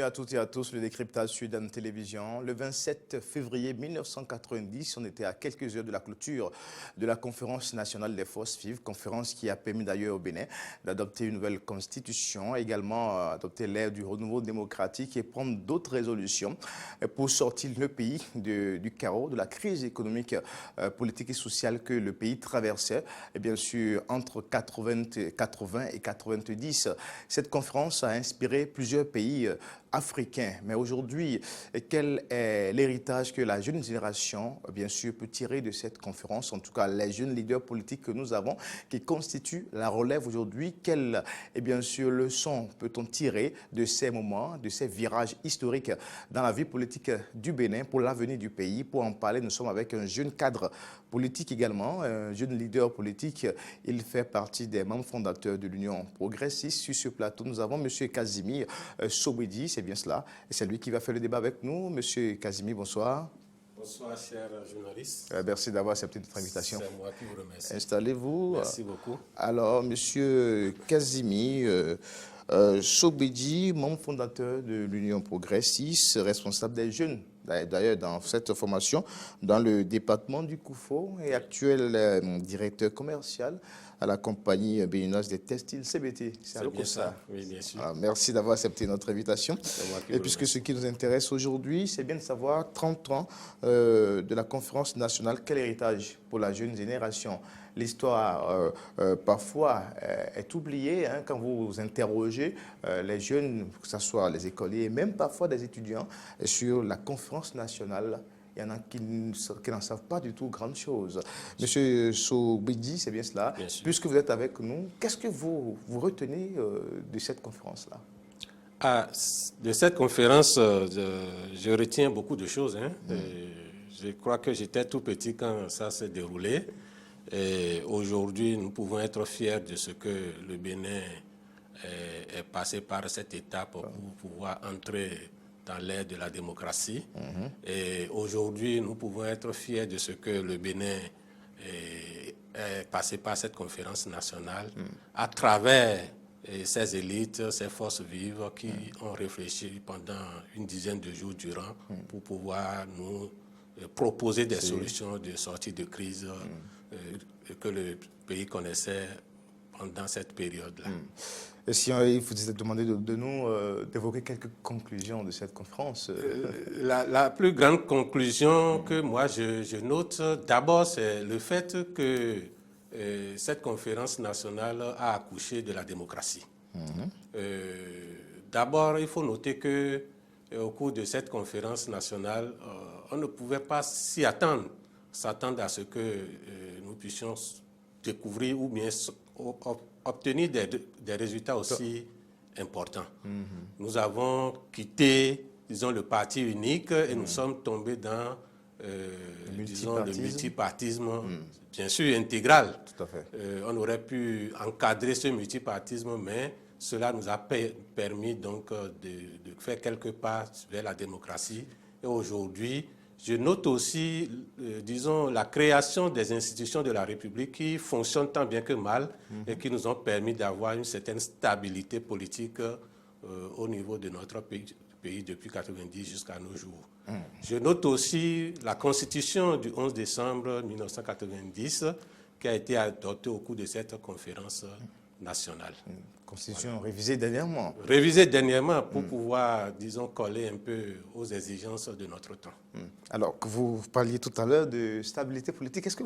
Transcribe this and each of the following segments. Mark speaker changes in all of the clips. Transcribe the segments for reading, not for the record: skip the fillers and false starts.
Speaker 1: à toutes et à tous, le décryptage Sud Télévision. Le 27 février 1990, on était à quelques heures de la clôture de la conférence nationale des forces vives, conférence qui a permis d'ailleurs au Bénin d'adopter une nouvelle constitution, également adopter l'ère du renouveau démocratique et prendre d'autres résolutions pour sortir le pays du chaos, de la crise économique, politique et sociale que le pays traversait. Et bien sûr, entre 80 et 90, cette conférence a inspiré plusieurs pays africains. Mais aujourd'hui, quel est l'héritage que la jeune génération, bien sûr, peut tirer de cette conférence, en tout cas les jeunes leaders politiques que nous avons, qui constituent la relève aujourd'hui? Quelle, et bien sûr, leçon peut-on tirer de ces moments, de ces virages historiques dans la vie politique du Bénin pour l'avenir du pays? Pour en parler, nous sommes avec un jeune cadre politique également, un jeune leader politique. Il fait partie des membres fondateurs de l'Union progressiste. Sur ce plateau, nous avons M. Casimir Sobedi, c'est bien cela. Et c'est lui qui va faire le débat avec nous. M. Casimir, bonsoir.
Speaker 2: Bonsoir, cher journaliste.
Speaker 1: Merci d'avoir accepté notre invitation.
Speaker 2: C'est moi qui vous remercie.
Speaker 1: Installez-vous.
Speaker 2: Merci beaucoup.
Speaker 1: Alors, M. Casimir Sobedi, membre fondateur de l'Union progressiste, responsable des jeunes, d'ailleurs dans cette formation, dans le département du Koufo et actuel directeur commercial à la compagnie béninoise des textiles CBT.
Speaker 2: C'est bien ça, oui, bien sûr.
Speaker 1: Alors, merci d'avoir accepté notre invitation. Et puisque ce qui nous intéresse aujourd'hui, c'est bien de savoir 30 ans de la conférence nationale, quel héritage pour la jeune génération? L'histoire, parfois, est oubliée quand vous interrogez les jeunes, que ce soit les écoliers, et même parfois des étudiants, sur la conférence nationale. Il y en a qui n'en savent pas du tout grande chose. Monsieur Sobedi, c'est bien cela.
Speaker 2: Bien sûr.
Speaker 1: Puisque vous êtes avec nous, qu'est-ce que vous retenez de cette conférence-là?
Speaker 2: De cette conférence, je retiens beaucoup de choses. Je crois que j'étais tout petit quand ça s'est déroulé. Et aujourd'hui, nous pouvons être fiers de ce que le Bénin est passé par cette étape pour pouvoir entrer dans l'ère de la démocratie. Et aujourd'hui, nous pouvons être fiers de ce que le Bénin est passé par cette conférence nationale à travers ces élites, ces forces vives qui ont réfléchi pendant une dizaine de jours durant pour pouvoir nous proposer des solutions de sortie de crise que le pays connaissait pendant cette période-là.
Speaker 1: Et si il vous demandait de nous d'évoquer quelques conclusions de cette conférence?
Speaker 2: La plus grande conclusion que moi je note, d'abord, c'est le fait que cette conférence nationale a accouché de la démocratie. D'abord, il faut noter que au cours de cette conférence nationale, on ne pouvait pas s'attendre à ce que nous puissions découvrir ou bien obtenir des résultats aussi importants. Nous avons quitté, disons, le parti unique et nous sommes tombés dans le multipartisme, bien sûr intégral.
Speaker 1: Tout à fait.
Speaker 2: On aurait pu encadrer ce multipartisme, mais cela nous a permis donc de faire quelques pas vers la démocratie. Et aujourd'hui, je note aussi, disons, la création des institutions de la République qui fonctionnent tant bien que mal et qui nous ont permis d'avoir une certaine stabilité politique au niveau de notre pays depuis 1990 jusqu'à nos jours. Je note aussi la constitution du 11 décembre 1990 qui a été adoptée au cours de cette conférence nationale.
Speaker 1: Constitution révisée dernièrement.
Speaker 2: Révisée dernièrement pour pouvoir, disons, coller un peu aux exigences de notre temps.
Speaker 1: Alors, que vous parliez tout à l'heure de stabilité politique, est-ce que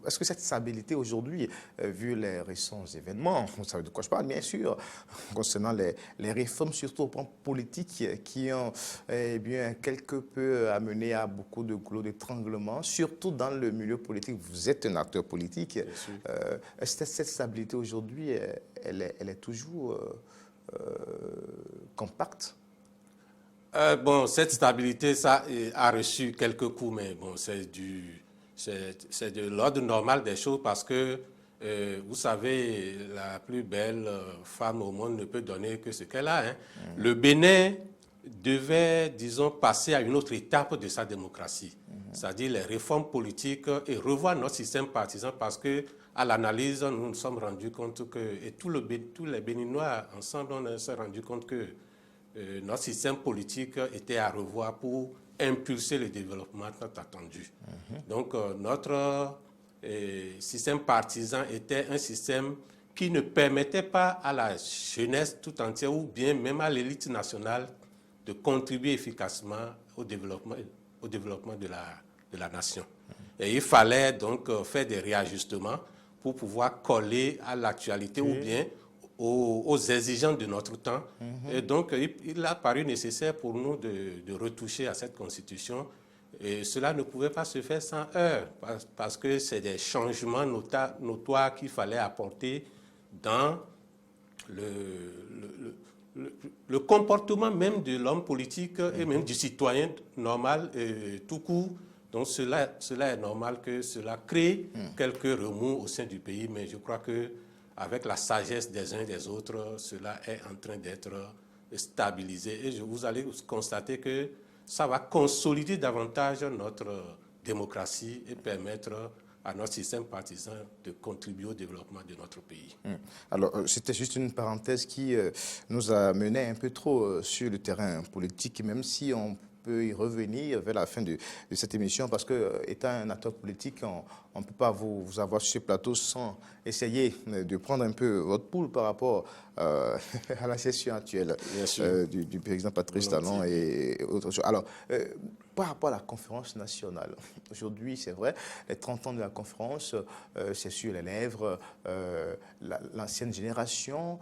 Speaker 1: est-ce que cette stabilité aujourd'hui, vu les récents événements, vous savez de quoi je parle, bien sûr, concernant les réformes, surtout au plan politique, qui ont bien quelque peu amené à beaucoup de goulots d'étranglement, surtout dans le milieu politique? Vous êtes un acteur politique. Est-ce que cette stabilité aujourd'hui, elle est toujours compacte?
Speaker 2: Bon, cette stabilité, ça a reçu quelques coups, mais bon, c'est de l'ordre normal des choses parce que, vous savez, la plus belle femme au monde ne peut donner que ce qu'elle a. Le Bénin devait, disons, passer à une autre étape de sa démocratie, c'est-à-dire les réformes politiques et revoir notre système partisan parce que, à l'analyse, nous nous sommes rendus compte que, et tous les Béninois ensemble, on s'est rendu compte que notre système politique était à revoir pour impulser le développement tant attendu. Donc notre système partisan était un système qui ne permettait pas à la jeunesse tout entière ou bien même à l'élite nationale de contribuer efficacement au développement de la nation. Et il fallait donc faire des réajustements pour pouvoir coller à l'actualité ou bien aux exigences de notre temps. Et donc, il a paru nécessaire pour nous de retoucher à cette constitution. Et cela ne pouvait pas se faire sans heurts, parce que c'est des changements notoires qu'il fallait apporter dans le comportement même de l'homme politique et même du citoyen normal tout court. Donc cela est normal que cela crée quelques remous au sein du pays, mais je crois qu'avec la sagesse des uns et des autres, cela est en train d'être stabilisé. Et vous allez constater que ça va consolider davantage notre démocratie et permettre à notre système partisan de contribuer au développement de notre pays.
Speaker 1: Alors, c'était juste une parenthèse qui nous a mené un peu trop sur le terrain politique, même si on peut y revenir vers la fin de cette émission, parce que, étant un acteur politique, on ne peut pas vous avoir sur ce plateau sans essayer de prendre un peu votre pouls par rapport à la session actuelle du président Patrice Talon et autres choses. Alors, par rapport à la conférence nationale, aujourd'hui, c'est vrai, les 30 ans de la conférence, c'est sur les lèvres, l'ancienne génération,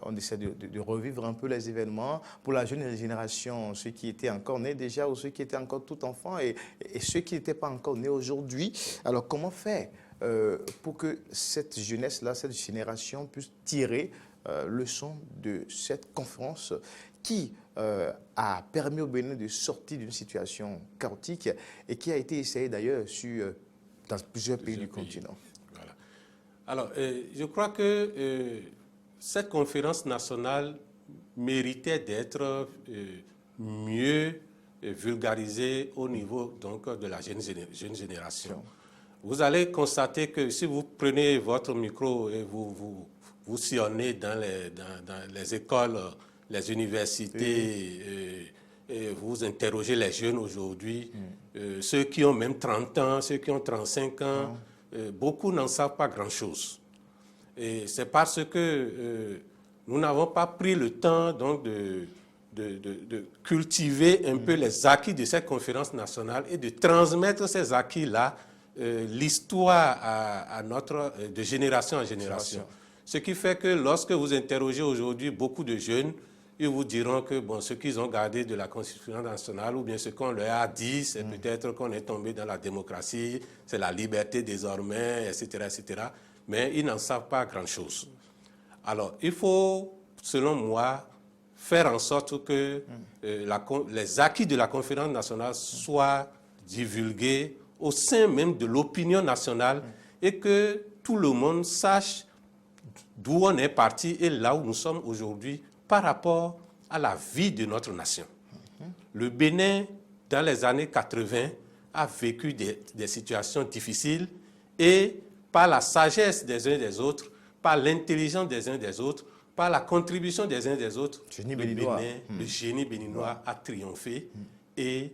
Speaker 1: on essaie de revivre un peu les événements. Pour la jeune génération, ceux qui étaient encore nés déjà ou ceux qui étaient encore tout enfants et ceux qui n'étaient pas encore nés aujourd'hui. Alors, comment faire pour que cette jeunesse-là, cette génération puisse tirer leçon de cette conférence qui a permis au Bénin de sortir d'une situation chaotique et qui a été essayée d'ailleurs dans plusieurs pays du continent.
Speaker 2: Voilà. Alors, je crois que cette conférence nationale méritait d'être mieux vulgarisée au niveau donc, de la jeune génération. Vous allez constater que si vous prenez votre micro et vous sillonnez dans les écoles, les universités, et vous interrogez les jeunes aujourd'hui, ceux qui ont même 30 ans, ceux qui ont 35 ans, beaucoup n'en savent pas grand-chose. Et c'est parce que nous n'avons pas pris le temps donc, de cultiver un peu les acquis de cette conférence nationale et de transmettre ces acquis-là, l'histoire de génération en génération. Ce qui fait que lorsque vous interrogez aujourd'hui beaucoup de jeunes, ils vous diront que bon, ce qu'ils ont gardé de la Constitution nationale ou bien ce qu'on leur a dit, c'est peut-être qu'on est tombé dans la démocratie, c'est la liberté désormais, etc., etc. Mais ils n'en savent pas grand-chose. Alors, il faut, selon moi, faire en sorte que les acquis de la conférence nationale soient divulgués au sein même de l'opinion nationale et que tout le monde sache d'où on est parti et là où nous sommes aujourd'hui par rapport à la vie de notre nation. Le Bénin, dans les années 80, a vécu des situations difficiles et par la sagesse des uns et des autres, par l'intelligence des uns et des autres, par la contribution des uns et des autres, le génie béninois a triomphé. Et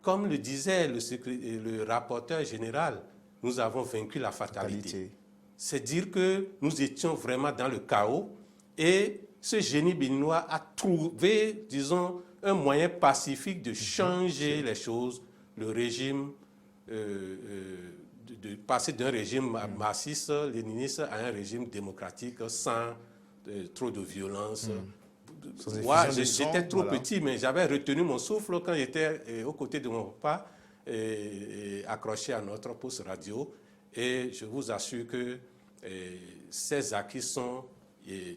Speaker 2: comme le disait le rapporteur général, nous avons vaincu la fatalité. C'est dire que nous étions vraiment dans le chaos et ce génie béninois a trouvé, disons, un moyen pacifique de changer les choses, le régime, de passer d'un régime marxiste, léniniste à un régime démocratique sans trop de violence. Moi, j'étais trop petit, mais j'avais retenu mon souffle quand j'étais aux côtés de mon papa, accroché à notre poste radio. Et je vous assure que ces acquis sont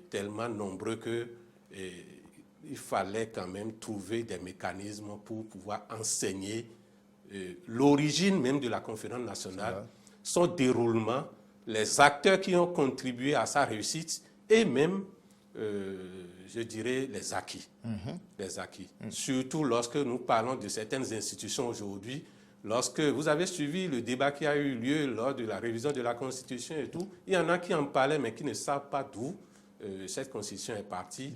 Speaker 2: tellement nombreux qu'il fallait quand même trouver des mécanismes pour pouvoir enseigner l'origine même de la conférence nationale, son déroulement, les acteurs qui ont contribué à sa réussite et même, je dirais, les acquis. Les acquis. Surtout lorsque nous parlons de certaines institutions aujourd'hui. Lorsque vous avez suivi le débat qui a eu lieu lors de la révision de la Constitution et tout, il y en a qui en parlaient mais qui ne savent pas d'où cette Constitution est partie.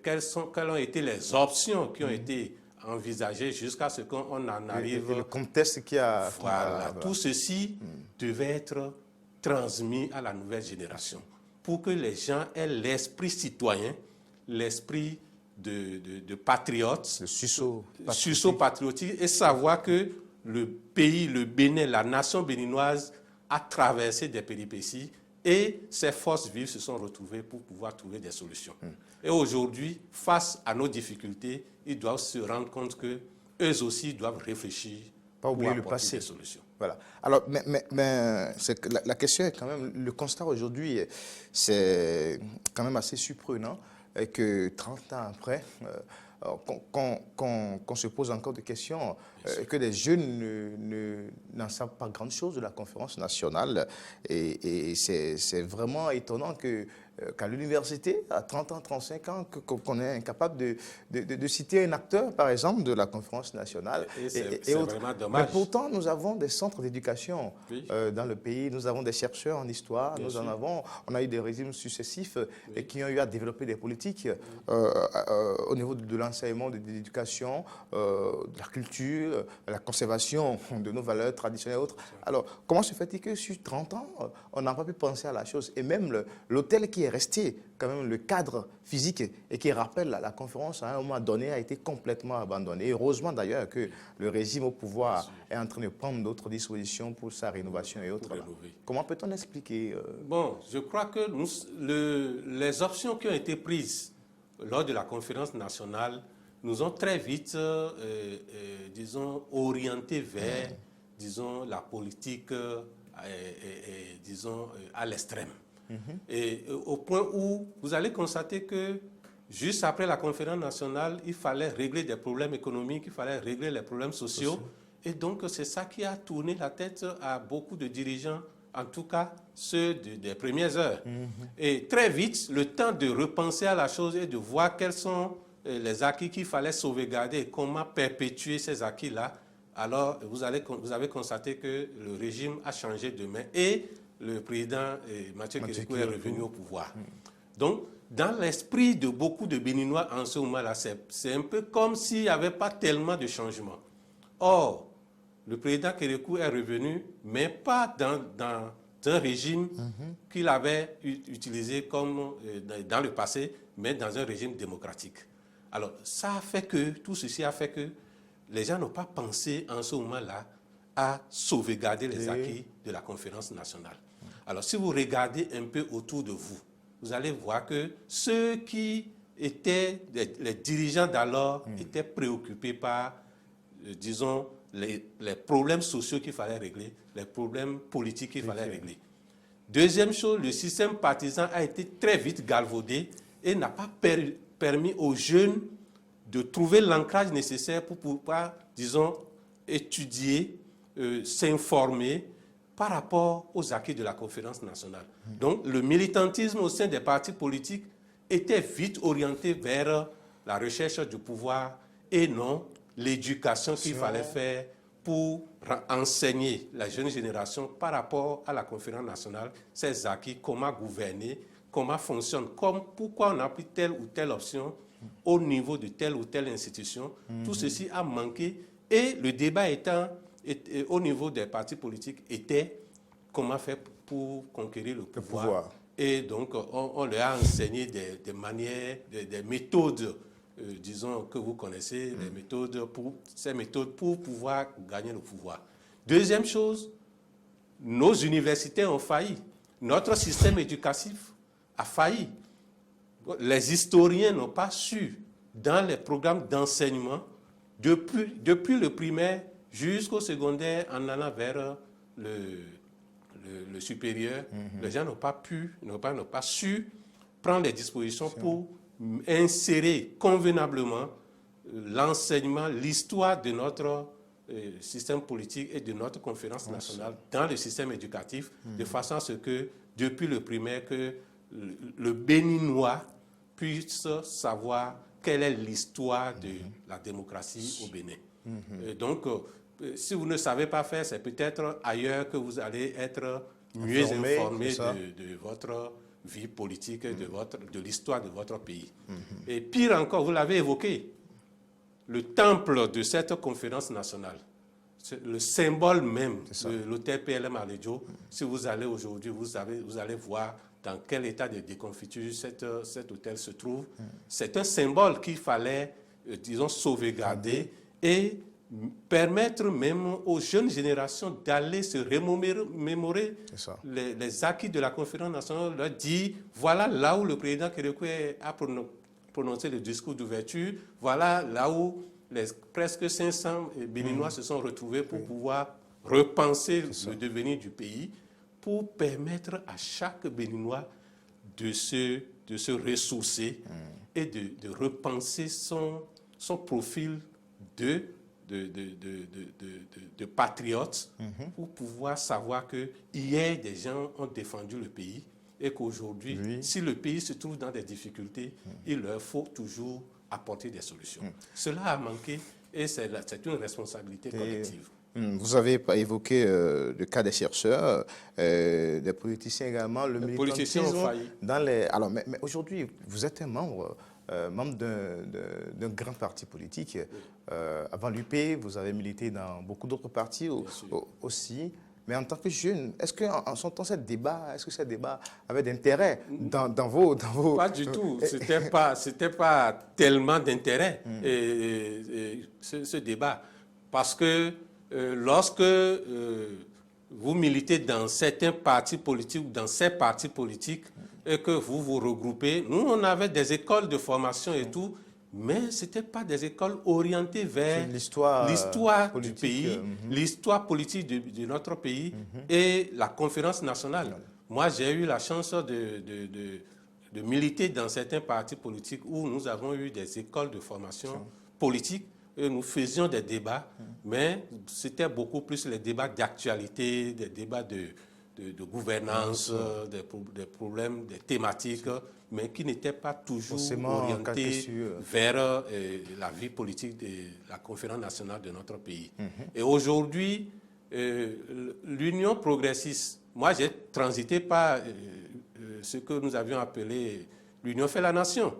Speaker 2: quelles ont été les options qui ont été envisagées jusqu'à ce qu'on en arrive.
Speaker 1: Et le contexte qui a...
Speaker 2: Voilà, tout ceci devait être transmis à la nouvelle génération pour que les gens aient l'esprit citoyen, l'esprit de patriotes,
Speaker 1: le
Speaker 2: sursaut patriotique, et savoir que le pays, le Bénin, la nation béninoise a traversé des péripéties et ses forces vives se sont retrouvées pour pouvoir trouver des solutions. Et aujourd'hui, face à nos difficultés, ils doivent se rendre compte qu'eux aussi doivent réfléchir
Speaker 1: pas oublier
Speaker 2: pour
Speaker 1: le
Speaker 2: apporter
Speaker 1: passé.
Speaker 2: des solutions.
Speaker 1: Voilà. Alors, mais la question est quand même, le constat aujourd'hui, c'est quand même assez surprenant que 30 ans après, qu'on se pose encore des questions, que les jeunes n'en savent pas grand-chose de la conférence nationale. Et c'est vraiment étonnant qu'à l'université, à 30 ans, 35 ans, qu'on est incapable de citer un acteur, par exemple, de la conférence nationale.
Speaker 2: Et c'est vraiment dommage.
Speaker 1: Mais pourtant, nous avons des centres d'éducation dans le pays, nous avons des chercheurs en histoire, on a eu des régimes successifs qui ont eu à développer des politiques au niveau de l'enseignement, de l'éducation, de la culture, la conservation de nos valeurs traditionnelles et autres. Alors, comment se fait-il que sur 30 ans, on n'a pas pu penser à la chose? Et même l'hôtel qui est resté, quand même, le cadre physique et qui rappelle la conférence, à un moment donné, a été complètement abandonné. Et heureusement d'ailleurs que le régime au pouvoir est en train de prendre d'autres dispositions pour sa rénovation et autres. Comment peut-on expliquer
Speaker 2: Bon, je crois que les options qui ont été prises lors de la conférence nationale nous ont très vite, disons, orientés vers, disons, la politique, disons, à l'extrême. Et au point où vous allez constater que juste après la conférence nationale, il fallait régler des problèmes économiques, il fallait régler les problèmes sociaux. Et donc, c'est ça qui a tourné la tête à beaucoup de dirigeants, en tout cas ceux des premières heures. Et très vite, le temps de repenser à la chose et de voir quels sont les acquis qu'il fallait sauvegarder et comment perpétuer ces acquis-là, alors vous avez constaté que le régime a changé de main et le président Mathieu Kérékou est revenu au pouvoir. Donc, dans l'esprit de beaucoup de Béninois en ce moment-là, c'est un peu comme s'il n'y avait pas tellement de changements. Or, le président Kérékou est revenu, mais pas dans un régime qu'il avait utilisé comme dans le passé, mais dans un régime démocratique. Alors, tout ceci a fait que les gens n'ont pas pensé en ce moment-là à sauvegarder les acquis de la conférence nationale. Alors, si vous regardez un peu autour de vous, vous allez voir que ceux qui étaient les dirigeants d'alors étaient préoccupés par, disons, les problèmes sociaux qu'il fallait régler, les problèmes politiques qu'il fallait régler. Deuxième chose, le système partisan a été très vite galvaudé et n'a pas permis aux jeunes de trouver l'ancrage nécessaire pour pouvoir, disons, étudier, s'informer par rapport aux acquis de la conférence nationale. Donc, le militantisme au sein des partis politiques était vite orienté vers la recherche du pouvoir et non l'éducation qu'il fallait faire pour enseigner la jeune génération par rapport à la conférence nationale, ses acquis, comment gouverner, comment fonctionne, pourquoi on a pris telle ou telle option au niveau de telle ou telle institution. Tout ceci a manqué et le débat au niveau des partis politiques était comment faire pour conquérir le pouvoir. Et donc, on leur a enseigné des manières, des méthodes, disons, que vous connaissez, ces méthodes pour pouvoir gagner le pouvoir. Deuxième chose, nos universités ont failli. Notre système éducatif a failli. Les historiens n'ont pas su, dans les programmes d'enseignement, depuis le primaire jusqu'au secondaire, en allant vers le supérieur, les gens n'ont pas su prendre les dispositions pour insérer convenablement l'enseignement, l'histoire de notre système politique et de notre conférence nationale dans le système éducatif, de façon à ce que, depuis le primaire, que le Béninois puisse savoir quelle est l'histoire de la démocratie au Bénin. Donc, si vous ne savez pas faire, c'est peut-être ailleurs que vous allez être mieux informé de votre vie politique de l'histoire de votre pays. Et pire encore, vous l'avez évoqué, le temple de cette conférence nationale, le symbole même de l'hôtel PLM Alédio, si vous allez aujourd'hui, vous allez voir dans quel état de déconfiture cet hôtel se trouve. C'est un symbole qu'il fallait, disons, sauvegarder et permettre même aux jeunes générations d'aller se remémorer les acquis de la conférence nationale, leur dire, voilà là où le président Kérékoué a prononcé le discours d'ouverture, voilà là où les presque 500 Béninois se sont retrouvés pour pouvoir repenser le devenir du pays, pour permettre à chaque Béninois de se ressourcer et de repenser son profil de patriotes pour pouvoir savoir que hier, des gens ont défendu le pays et qu'aujourd'hui, si le pays se trouve dans des difficultés, il leur faut toujours apporter des solutions. Cela a manqué et c'est une responsabilité collective.
Speaker 1: Vous avez évoqué le cas des chercheurs, des politiciens également, le militantisme.
Speaker 2: Politiciens ont failli.
Speaker 1: Alors, mais aujourd'hui, vous êtes un membre d'un grand parti politique. Avant l'UP, vous avez milité dans beaucoup d'autres partis aussi. Mais en tant que jeune, est-ce qu'en son temps, ce débat avait d'intérêt dans vos...
Speaker 2: Pas du tout. C'était pas tellement d'intérêt, ce débat. Parce que lorsque vous militez dans certains partis politiques ou dans ces partis politiques et que vous vous regroupez, nous, on avait des écoles de formation et tout, mais ce n'étaient pas des écoles orientées vers l'histoire du pays, l'histoire politique de notre pays et la conférence nationale. Moi, j'ai eu la chance de militer dans certains partis politiques où nous avons eu des écoles de formation politique et nous faisions des débats, mais c'était beaucoup plus les débats d'actualité, des débats de gouvernance, des problèmes, des thématiques, mais qui n'étaient pas toujours orientés vers la vie politique de la conférence nationale de notre pays. Et aujourd'hui, l'Union progressiste, moi j'ai transité par ce que nous avions appelé l'Union fait la nation,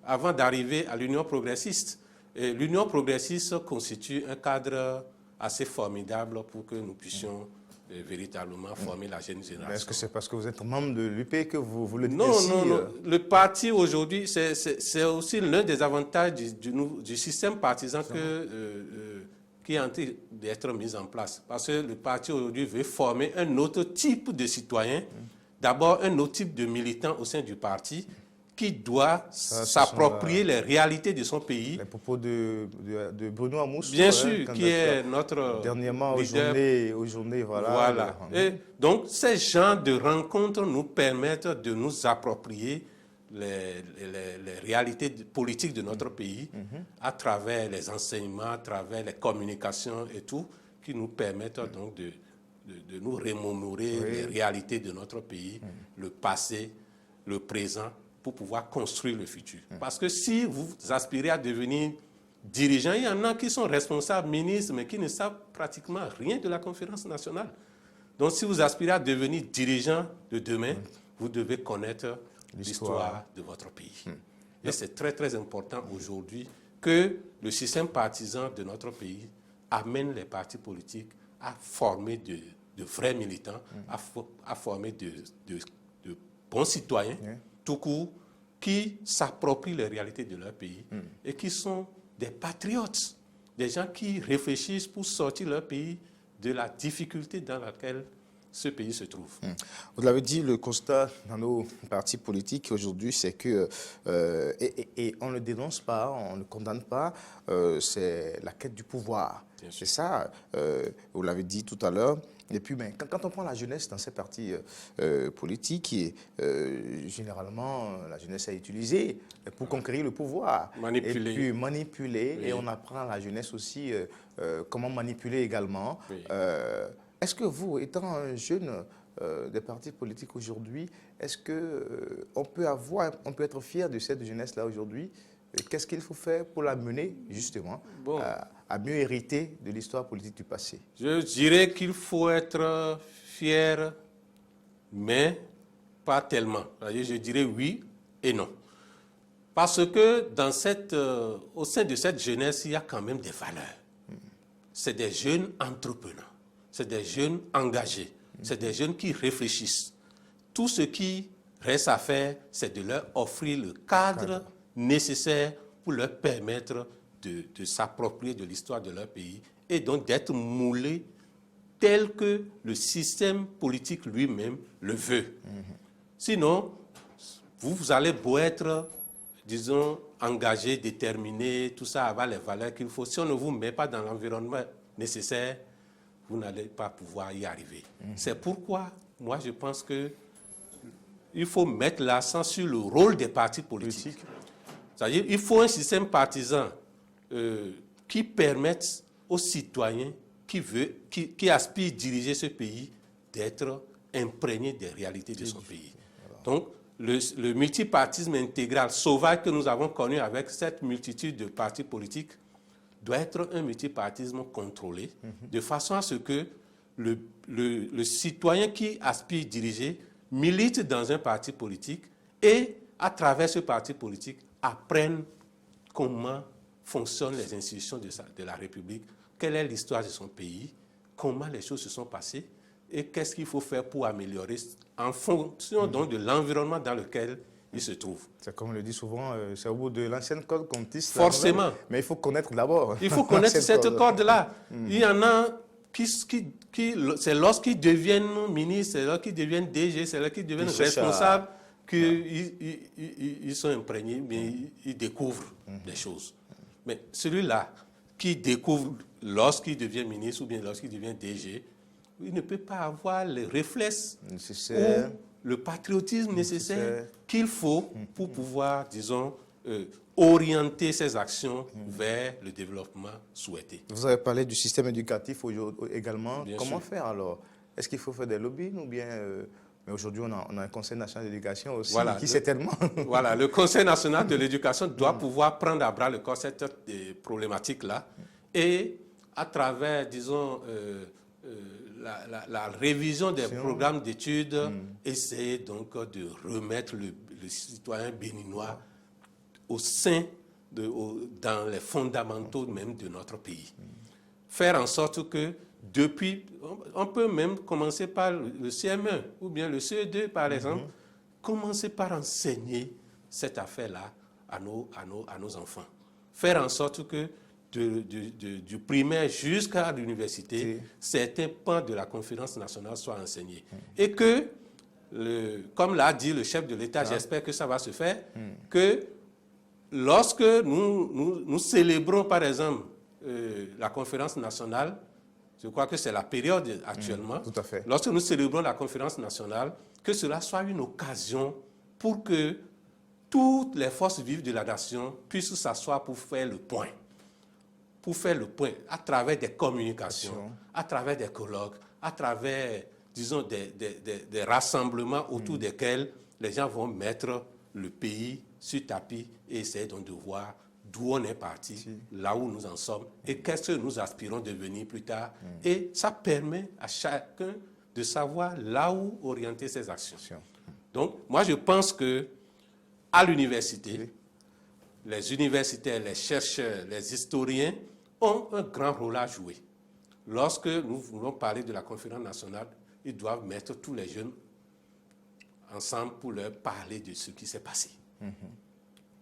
Speaker 2: avant d'arriver à l'Union progressiste. L'Union progressiste constitue un cadre assez formidable pour que nous puissions véritablement former la jeune génération.
Speaker 1: Est-ce que c'est parce que vous êtes membre de l'UP que vous le dites
Speaker 2: non,
Speaker 1: ainsi?
Speaker 2: Non. Le parti aujourd'hui, c'est aussi l'un des avantages du système partisan qui est en train d'être mis en place. Parce que le parti aujourd'hui veut former un autre type de citoyen, d'abord un autre type de militant au sein du parti, qui doit s'approprier les réalités de son pays.
Speaker 1: Les propos de Bruno Amoussou.
Speaker 2: Bien sûr, qui est notre
Speaker 1: dernièrement
Speaker 2: leader.
Speaker 1: aux journées, voilà.
Speaker 2: Et donc, ces genres de rencontres nous permettent de nous approprier les réalités politiques de notre pays à travers les enseignements, à travers les communications et tout, qui nous permettent donc de nous remémorer les réalités de notre pays, le passé, le présent, pour pouvoir construire le futur. Parce que si vous aspirez à devenir dirigeant, il y en a qui sont responsables, ministres, mais qui ne savent pratiquement rien de la conférence nationale. Donc si vous aspirez à devenir dirigeant de demain, vous devez connaître l'histoire de votre pays. Et c'est très, très important aujourd'hui que le système partisan de notre pays amène les partis politiques à former de vrais militants, à former de bons citoyens, tout court, qui s'approprient les réalités de leur pays et qui sont des patriotes, des gens qui réfléchissent pour sortir leur pays de la difficulté dans laquelle ce pays se trouve.
Speaker 1: Vous l'avez dit, le constat dans nos partis politiques aujourd'hui, c'est que, et on ne le dénonce pas, on ne le condamne pas, c'est la quête du pouvoir. C'est ça, vous l'avez dit tout à l'heure. Et puis, quand on prend la jeunesse dans ces partis politiques, généralement, la jeunesse est utilisée pour conquérir le pouvoir.
Speaker 2: Manipuler.
Speaker 1: Et puis manipuler. Oui. Et on apprend à la jeunesse aussi comment manipuler également. Oui. Est-ce que vous, étant un jeune des partis politiques aujourd'hui, est-ce qu'on peut être fier de cette jeunesse-là aujourd'hui? Qu'est-ce qu'il faut faire pour la mener, justement, à mieux hériter de l'histoire politique du passé?
Speaker 2: Je dirais qu'il faut être fier, mais pas tellement. Je dirais oui et non. Parce que au sein de cette jeunesse, il y a quand même des valeurs. C'est des jeunes entrepreneurs, c'est des jeunes engagés, c'est des jeunes qui réfléchissent. Tout ce qui reste à faire, c'est de leur offrir le cadre nécessaire pour leur permettre de s'approprier de l'histoire de leur pays et donc d'être moulés tel que le système politique lui-même le veut. Sinon, vous allez beau être, disons, engagé, déterminé, tout ça, avoir les valeurs qu'il faut. Si on ne vous met pas dans l'environnement nécessaire, vous n'allez pas pouvoir y arriver. C'est pourquoi, moi, je pense qu'il faut mettre l'accent sur le rôle des partis politiques. C'est-à-dire qu'il faut un système partisan qui permette aux citoyens qui aspirent à diriger ce pays d'être imprégnés des réalités de son pays. Donc, le multipartisme intégral sauvage que nous avons connu avec cette multitude de partis politiques doit être un multipartisme contrôlé, de façon à ce que le citoyen qui aspire à diriger milite dans un parti politique et, à travers ce parti politique, apprenne comment fonctionnent les institutions de la République, quelle est l'histoire de son pays, comment les choses se sont passées et qu'est-ce qu'il faut faire pour améliorer en fonction donc de l'environnement dans lequel il se trouve.
Speaker 1: C'est comme on le dit souvent, c'est au bout de l'ancienne corde qu'on tisse.
Speaker 2: Forcément.
Speaker 1: Mais il faut connaître d'abord.
Speaker 2: Il faut connaître cette corde-là. Il y en a c'est lorsqu'ils deviennent ministres, c'est lorsqu'ils deviennent DG, c'est lorsqu'ils deviennent responsables qu'ils sont imprégnés, mais ils découvrent des choses. Mais celui-là qui découvre lorsqu'il devient ministre ou bien lorsqu'il devient DG, il ne peut pas avoir les réflexes ou le patriotisme nécessaire qu'il faut pour pouvoir, disons, orienter ses actions vers le développement souhaité.
Speaker 1: Vous avez parlé du système éducatif également.
Speaker 2: Bien
Speaker 1: Comment
Speaker 2: sûr.
Speaker 1: faire alors? Est-ce qu'il faut faire des lobbies ou bien... mais aujourd'hui, on a un Conseil national d'éducation aussi qui sait tellement.
Speaker 2: Voilà, le Conseil national de l'éducation doit pouvoir prendre à bras le corps cette problématique-là et à travers, disons, la révision des programmes d'études, essayer donc de remettre le citoyen béninois au sein, dans les fondamentaux même de notre pays. Faire en sorte que depuis, on peut même commencer par le CM1 ou bien le CE2 par exemple, commencer par enseigner cette affaire-là à nos enfants. Faire en sorte que du primaire jusqu'à l'université, certains pans de la conférence nationale soient enseignés. Et que, comme l'a dit le chef de l'État, j'espère que ça va se faire, que lorsque nous célébrons par exemple la conférence nationale, je crois que c'est la période actuellement,
Speaker 1: tout à fait.
Speaker 2: Lorsque nous célébrons la conférence nationale, que cela soit une occasion pour que toutes les forces vives de la nation puissent s'asseoir pour faire le point. Pour faire le point à travers des communications, à travers des colloques, à travers, disons, des rassemblements autour desquels les gens vont mettre le pays sur tapis et essayer donc de voir d'où on est parti, là où nous en sommes et qu'est-ce que nous aspirons devenir plus tard. Et ça permet à chacun de savoir là où orienter ses actions. Donc, moi, je pense que à l'université, les universitaires, les chercheurs, les historiens ont un grand rôle à jouer. Lorsque nous voulons parler de la conférence nationale, ils doivent mettre tous les jeunes ensemble pour leur parler de ce qui s'est passé.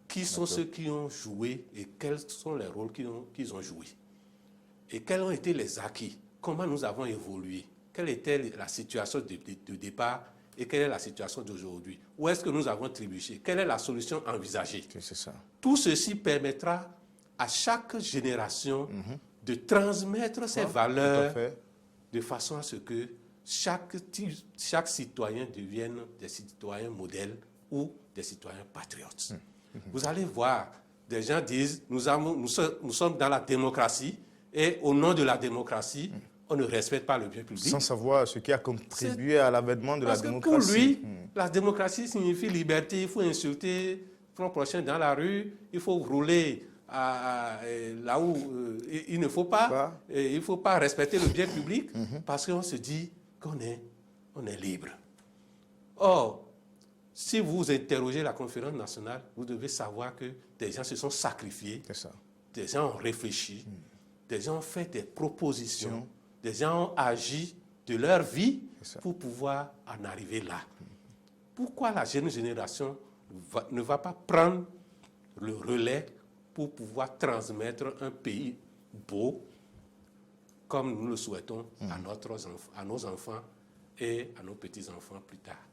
Speaker 2: Qui sont ceux qui ont joué et quels sont les rôles qu'ils ont joués? Et quels ont été les acquis? Comment nous avons évolué? Quelle était la situation de départ et quelle est la situation d'aujourd'hui? Où est-ce que nous avons trébuché? Quelle est la solution envisagée?
Speaker 1: C'est ça.
Speaker 2: Tout ceci permettra à chaque génération de transmettre ses valeurs de façon à ce que chaque citoyen devienne des citoyens modèles ou des citoyens patriotes. Vous allez voir, des gens disent, nous sommes dans la démocratie et au nom de la démocratie, on ne respecte pas le bien public.
Speaker 1: Sans savoir ce qui a contribué à l'avènement de la démocratie.
Speaker 2: Parce que pour lui, la démocratie signifie liberté. Il faut insulter son prochain dans la rue, il faut rouler là où il ne faut pas. Il ne faut pas respecter le bien public parce qu'on se dit qu'on est libre. Or, si vous interrogez la conférence nationale, vous devez savoir que des gens se sont sacrifiés, des gens ont réfléchi, des gens ont fait des propositions, des gens ont agi de leur vie pour pouvoir en arriver là. Pourquoi la jeune génération ne va pas prendre le relais pour pouvoir transmettre un pays beau comme nous le souhaitons à nos enfants et à nos petits-enfants plus tard?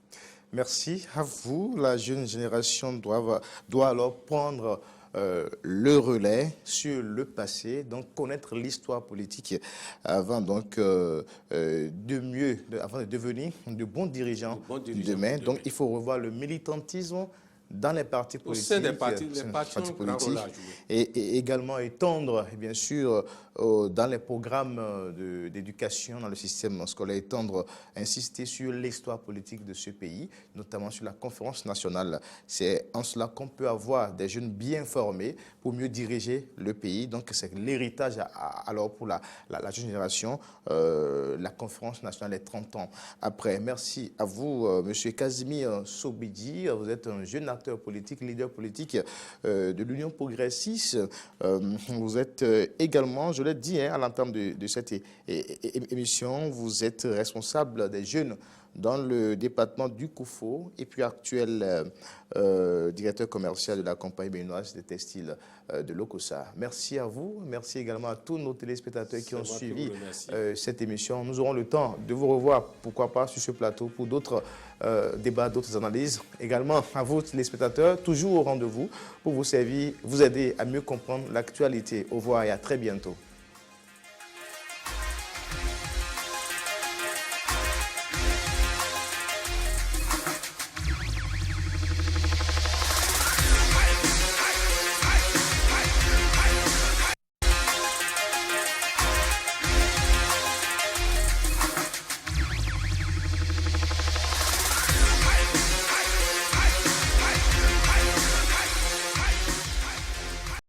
Speaker 1: Merci à vous. La jeune génération doit alors prendre le relais sur le passé, donc connaître l'histoire politique avant donc avant de devenir de bons dirigeants demain. Donc il faut revoir le militantisme dans les partis politiques,
Speaker 2: au sein des partis, les partis ont un rôle à jouer.
Speaker 1: Et également étendre, bien sûr, dans les programmes d'éducation, dans le système scolaire, étendre, insister sur l'histoire politique de ce pays, notamment sur la conférence nationale. C'est en cela qu'on peut avoir des jeunes bien formés pour mieux diriger le pays. Donc c'est l'héritage alors pour la jeune génération, la conférence nationale est 30 ans après. Merci à vous, M. Casimir Sobidi. Vous êtes un jeune acteur politique, leader politique de l'Union progressiste. Vous êtes également, je l'ai dit à l'entame de cette émission, vous êtes responsable des jeunes dans le département du Koufo et puis actuel directeur commercial de la compagnie béninoise des textiles de l'Okosa. Merci à vous. Merci également à tous nos téléspectateurs qui ont suivi cette émission. Nous aurons le temps de vous revoir, pourquoi pas, sur ce plateau pour d'autres débats, d'autres analyses. Également à vous, téléspectateurs, toujours au rendez-vous pour vous servir, vous aider à mieux comprendre l'actualité. Au revoir et à très bientôt.